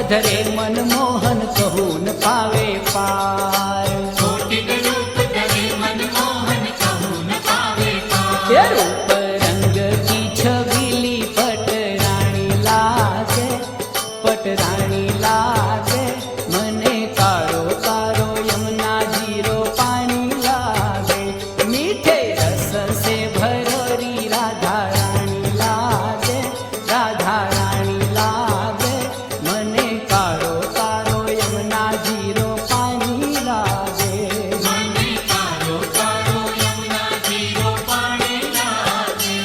धरे मनमोहन कहूँ न पावे पार। कोटिक रूप धरे मनमोहन कहूँ न पावे पार। ये रूप रंग की छबीली पटराणी लागे, पटराणी लागे मने कारो कारो यमुना जीरो पानी लागे। मीठे रस से भरोरी राधा रानी लागे, राधा रानी लागे मने कारो कारो यमुना जीरो पानी लागे। मने कारो कारो यमुना जीरो पानी लागे।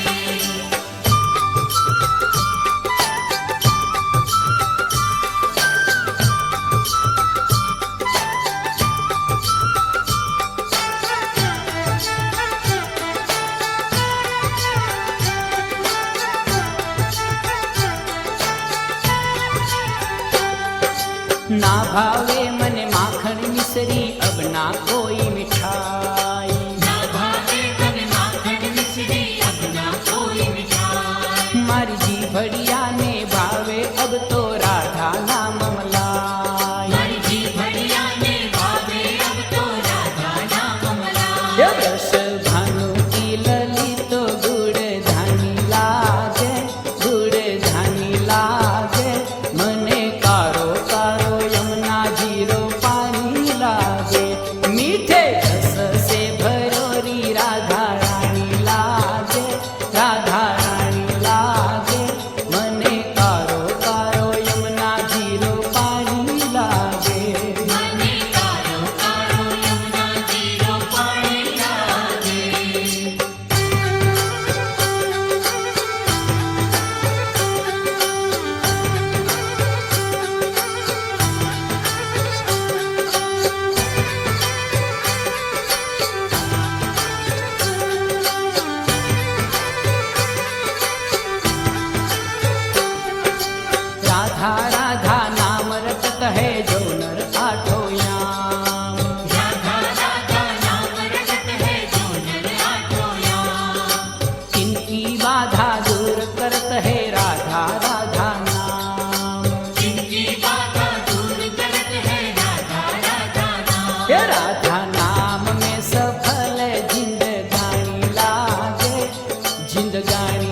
ना भावे मने माखन मिश्री अब ना कोई मिठाई। ना भावे मन माखन मिश्री अब ना कोई मिठाई। मारी जीभड़िया ने भावे अब तो राधा नाम मलाई। मारी जीभड़िया ने भावे अब तो राधा नाम मलाई। ये रस भानु की ललित गुड़ धानी लागे, गुड़ धानी लागे मने कारो कारो यमुना जीरो पानी लागे। मीठे रस से भरोरी राधा रानी लागे, राधा रानी लागे मने कारो कारो यमुना जीरो पानी लागे। मने कारो कारो यमुना जीरो पानी लागे। राधा राधा नाम रटत है जो नर आठो याम। राधा राधा नाम रटत है जो नर आठो याम। इनकी बाधा दूर करत है राधा राधा नाम। जिनकी बाधा दूर करत है राधा राधा नाम। ये राधा नाम में सफल जिंदगानी लागे, जिंदगानी